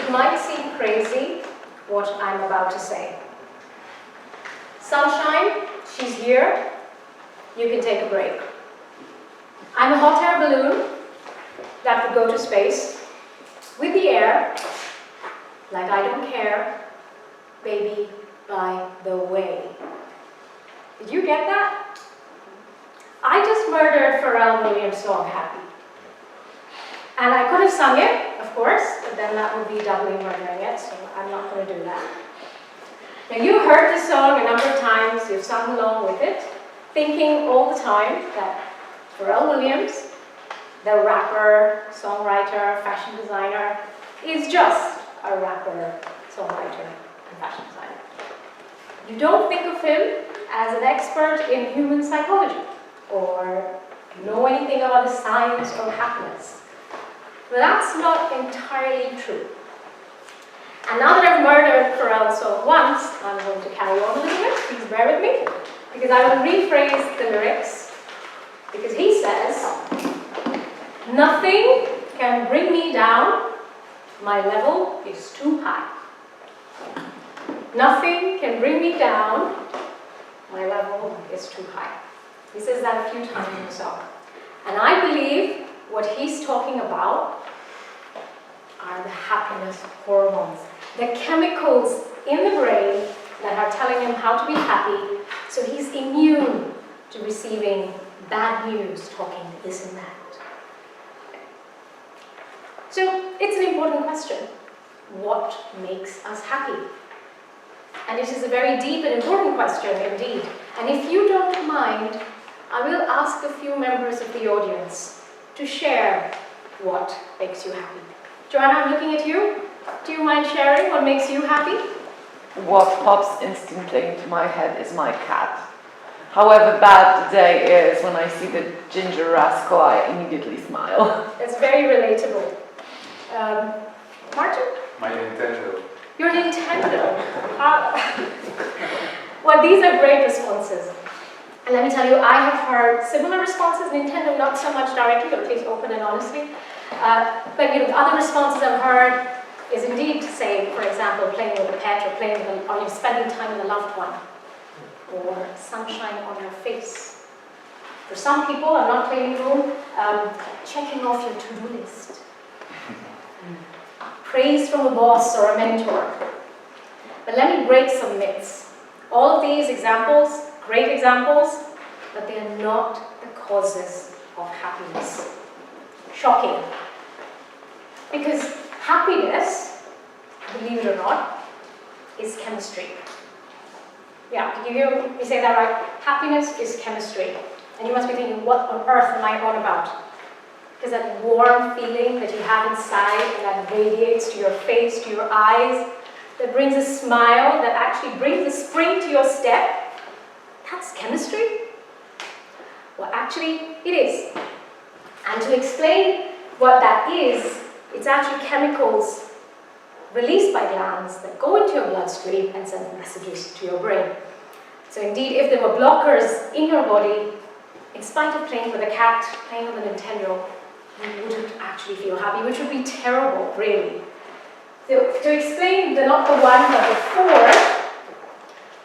it might seem crazy what I'm about to say. Sunshine, she's here. You can take a break. I'm a hot air balloon that could go to space with the air, like I don't care, baby, by the way. Did you get that? I just murdered Pharrell Williams' song, Happy. And I could have sung it, of course, but then that would be doubly murdering it, so I'm not going to do that. Now, you heard the song a number of times, you've sung along with it, thinking all the time that Pharrell Williams, the rapper, songwriter, fashion designer, is just a rapper, songwriter, and fashion designer. You don't think of him as an expert in human psychology or know anything about the science of happiness. But that's not entirely true. And now that I've murdered Pharrell's song once, I'm going to carry on a little bit. Please bear with me, because I will rephrase the lyrics. Because he says, nothing can bring me down, my level is too high. Nothing can bring me down, my level is too high. He says that a few times in the song. And I believe what he's talking about are the happiness hormones, the chemicals in the brain that are telling him how to be happy, so he's immune to receiving bad news, talking this and that. So it's an important question. What makes us happy? And it is a very deep and important question indeed. And if you don't mind, I will ask a few members of the audience to share what makes you happy. Joanna, I'm looking at you. Do you mind sharing what makes you happy? What pops instantly into my head is my cat. However bad the day is, when I see the ginger rascal, I immediately smile. It's very relatable. Martin? My Nintendo. Your Nintendo. Well, these are great responses. And let me tell you, I have heard similar responses. Nintendo, not so much directly, or at least open and honestly. But you know, the other responses I've heard is indeed to say, for example, playing with a pet, or playing with or spending time with a loved one, or sunshine on your face. For some people, I'm not playing the room, checking off your to-do list. Praise from a boss or a mentor. But let me break some myths. All of these examples, great examples, but they are not the causes of happiness. Shocking. Because happiness, believe it or not, is chemistry. Yeah, did you hear me say that right? Happiness is chemistry. And you must be thinking, what on earth am I on about? Because that warm feeling that you have inside and that radiates to your face, to your eyes, that brings a smile, that actually brings a spring to your step, that's chemistry? Well, actually, it is. And to explain what that is, it's actually chemicals released by glands that go into your bloodstream and send messages to your brain. So indeed, if there were blockers in your body, in spite of playing with a cat, playing with a Nintendo, you wouldn't actually feel happy, which would be terrible, really. So to explain not the one, but the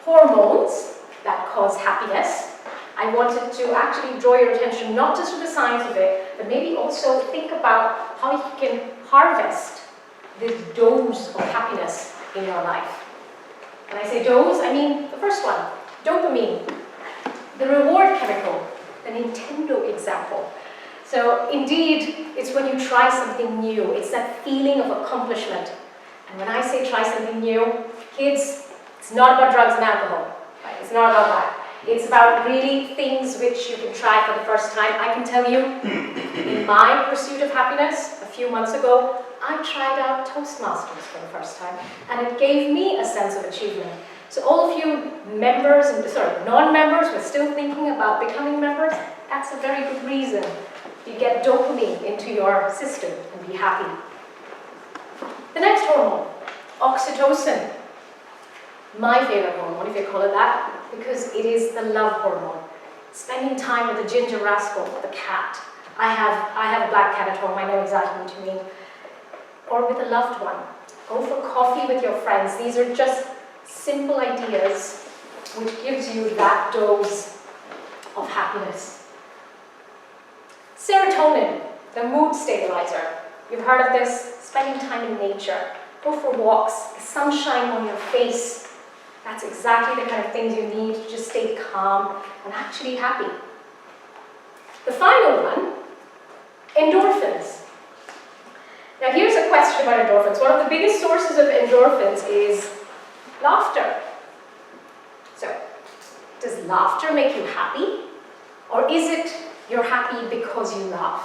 four hormones that cause happiness, I wanted to actually draw your attention not just to the science of it, but maybe also think about how you can harvest this dose of happiness in your life. When I say dose, I mean the first one, dopamine, the reward chemical, the Nintendo example. So indeed, it's when you try something new. It's that feeling of accomplishment. And when I say try something new, kids, it's not about drugs and alcohol. Right? It's not about that. It's about really things which you can try for the first time. I can tell you, in my pursuit of happiness, a few months ago, I tried out Toastmasters for the first time, and it gave me a sense of achievement. So all of you members, non-members who are still thinking about becoming members, that's a very good reason to get dopamine into your system and be happy. The next hormone, oxytocin. My favorite hormone, if you call it that, because it is the love hormone. Spending time with the ginger rascal, the cat. I have a black cat at home, I know exactly what you mean. Or with a loved one. Go for coffee with your friends. These are just simple ideas which gives you that dose of happiness. Serotonin, the mood stabilizer. You've heard of this, spending time in nature. Go for walks, sunshine on your face. That's exactly the kind of things you need to just stay calm and actually happy. The final one, endorphins. Now here's a question about endorphins. One of the biggest sources of endorphins is laughter. So, does laughter make you happy? Or is it you're happy because you laugh?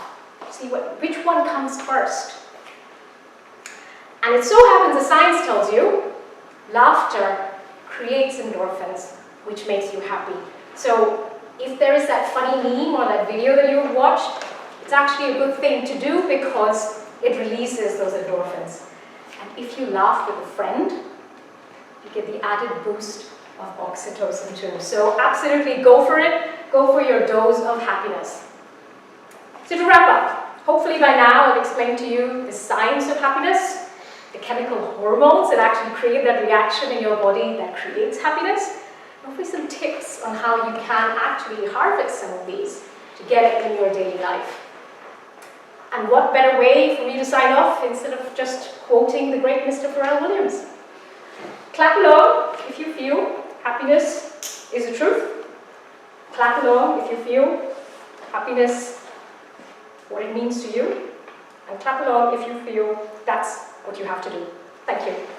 See, which one comes first? And it so happens the science tells you laughter creates endorphins, which makes you happy. So if there is that funny meme or that video that you've watched, it's actually a good thing to do because it releases those endorphins. And if you laugh with a friend, you get the added boost of oxytocin too. So absolutely go for it. Go for your dose of happiness. So to wrap up, hopefully by now I've explained to you the science of happiness, the chemical hormones that actually create that reaction in your body that creates happiness. Hopefully some tips on how you can actually harvest some of these to get it in your daily life. And what better way for me to sign off instead of just quoting the great Mr. Pharrell Williams? Clap along if you feel happiness is the truth. Clap along if you feel happiness, what it means to you. And clap along if you feel that's what you have to do. Thank you.